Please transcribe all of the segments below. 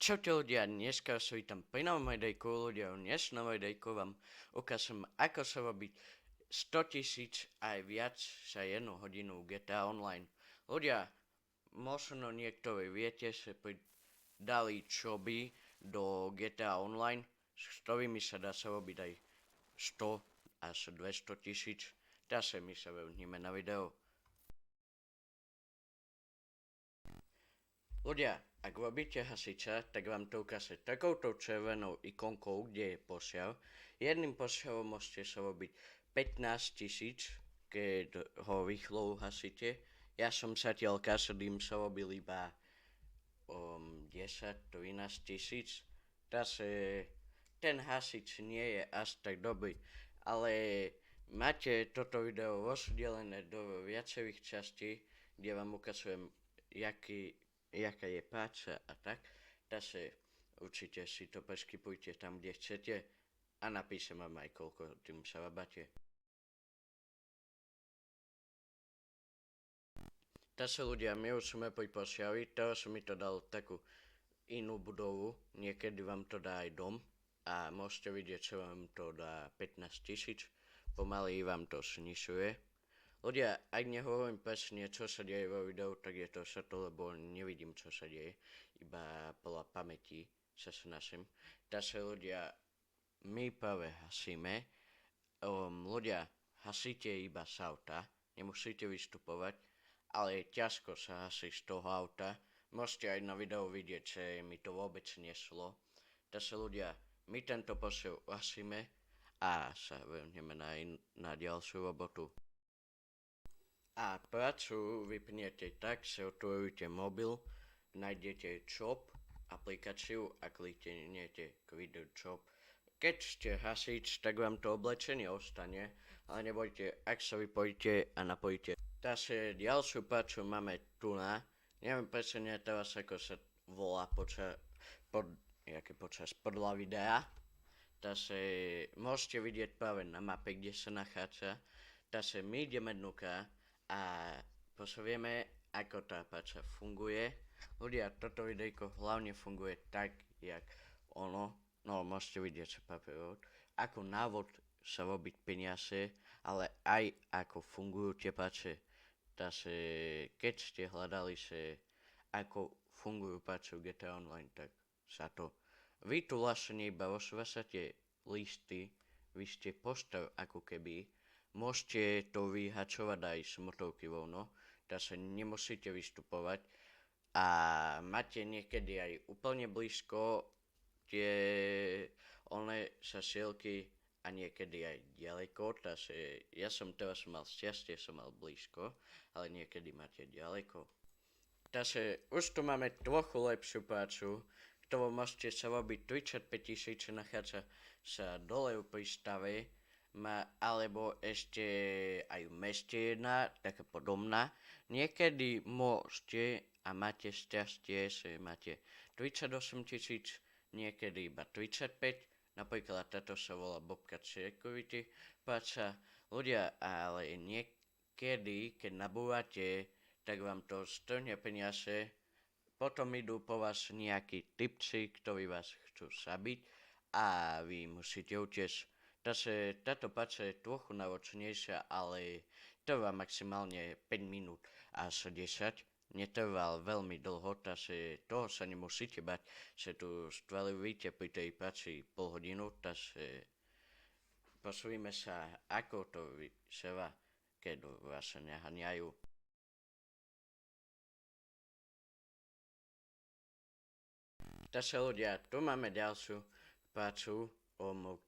Čaute ľudia, dneska sa vítam pri novom videjku. Ľudia, v dnešnom videjku vám ukážem, ako sa robiť 100 000 aj viac za 1 hodinu GTA Online. Ľudia, možno niektorí viete, že pridali joby do GTA Online, s ktorými sa dá sa robiť aj 100 až 200 000. Takže my sa vrhneme na video. Ľudia, ak robíte hasiča, tak vám to ukáže takouto červenou ikonkou, kde je posiaľ. Jedným posiaľom môžete sa robiť 15 000, keď ho rýchlo uhasíte. Ja som zatiaľ každým sa robil iba 10-13 000. Takže ten hasič nie je až tak dobrý. Ale máte toto video rozdelené do viacerých častí, kde vám ukazujem, jaká je práca a tak. Takže určite si to preskipujte tam, kde chcete a napíšem vám aj koľko tým sa rabáte. Takže ľudia, my už sme pri posiavi, teraz som mi to dal takú inú budovu, niekedy vám to dá aj dom a môžete vidieť, čo vám to dá 15 000, pomaly vám to znižuje. Ľudia, ak nehovorím presne, čo sa deje vo videu, tak je to šato, lebo nevidím, čo sa deje, iba podľa pamäti sa snažím. Takže ľudia, my práve hasíme. Ľudia, hasíte iba z auta, nemusíte vystupovať, ale ťažko sa hasí z toho auta. Môžete aj na videu vidieť, že mi to vôbec nešlo. Takže ľudia, my tento posiel hasíme a sa vrhneme na ďalšiu robotu. A prácu vypnete tak, že otvoríte mobil, nájdete job, aplikáciu a kliknete Quit job. Keď ste hasič, tak vám to oblečenie ostane, ale nebojte, ak sa vypojíte a napojíte. Takže ďalšiu prácu máme tu na, neviem presne teraz, ako sa volá podľa videa. Takže môžete vidieť práve na mape, kde sa nachádza. Takže my ideme dnuka a pozrieme, ako tá práca funguje. Ľudia, toto videjko hlavne funguje tak, jak môžete vidieť sa papierov, ako návod sa robiť peniaze, ale aj ako fungujú tie práce. Takže keď ste hľadali, že ako fungujú práce v GTA Online, tak sa to. Vy tu vlastne iba rozvesate listy, vy ste postav ako keby. Môžete to vyhačovať aj z motovky voľno, takže nemusíte vystupovať a máte niekedy aj úplne blízko tie zasielky a niekedy aj ďaleko, takže ja som teraz mal šťastie, som mal blízko, ale niekedy máte ďaleko. Takže už tu máme trochu lepšiu prácu, ktorou môžete sa robiť 35 000, čo nachádza sa dole v prístave, alebo ešte aj v meste jedna, taká podobná. Niekedy môžete a máte šťastie, že máte 38 000, niekedy iba 35, napríklad táto sa volá Bobcat Security práca. Ľudia, ale niekedy, keď nabúvate, tak vám to strhne peniaze, potom idú po vás nejakí typci, ktorí vás chcú zabiť a vy musíte utiecť. Takže táto práca je trochu náročnejšia, ale trvá maximálne 5 minút až 10. Netrval veľmi dlho, takže toho sa nemusíte bať, že tu stvalujete pri tej práci pol hodinu, takže posúvime sa, ako to vyzerá, keď vás nehaňajú. Takže ľudia, tu máme ďalšiu prácu,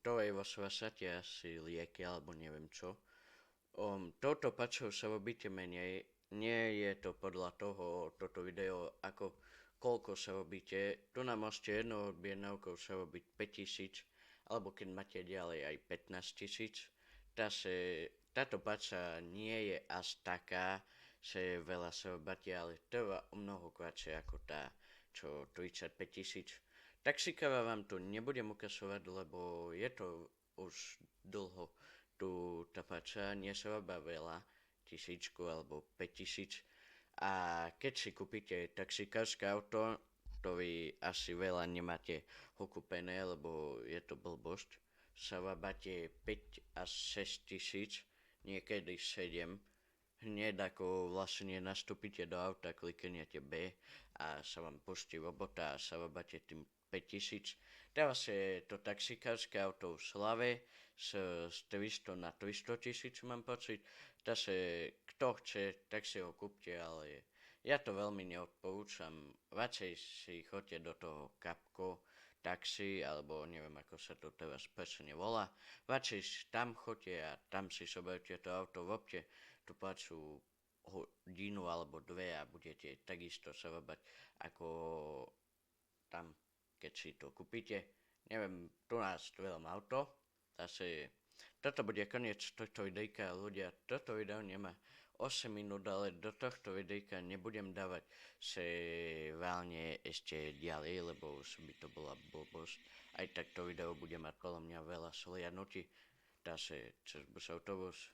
ktorej vo svasate asi lieky alebo neviem čo. Touto prácou sa robíte menej, nie je to podľa toho, toto video, ako koľko sa robíte. Tu nám môžete jednou objednávkou sa robiť 5 000, alebo keď máte ďalej aj 15 000. Takže táto práca nie je až taká, že veľa sa robíte, ale trvá o mnoho kratšie ako tá, čo 35 000. Taxikára vám tu nebudem ukazovať, lebo je to už dlho. Tu tá práca nezarába veľa, 1000 alebo 5000. A keď si kúpite taxikárske auto, to vy asi veľa nemáte okupené, lebo je to blbosť. Savabate 5 až 6 tisíc, niekedy 7. Hneď ako vlastne nastúpite do auta, kliknete B a sa vám pustí robota a savabate tým 5000. Teraz je to taxikárske auto v Slave z 300 na 300 tisíc, mám pocit. Takže kto chce, tak si ho kúpte, ale ja to veľmi neodporúčam. Radšej si choďte do toho Kapko taxi, alebo neviem ako sa to teraz presne volá. Radšej tam choďte a tam si soberte to auto, robte tú prácu hodinu alebo dve a budete takisto sa robať ako tam, keď si to kúpite. Neviem, tu nás veľa auto, zase toto bude koniec tohto videjka, ľudia, toto video nemá 8 minút, ale do tohto videjka nebudem dávať sa reálne ešte ďalej, lebo už by to bola blbosť. Aj tak to video bude mať podľa mňa veľa sliadnutí, takže cez bus autobus.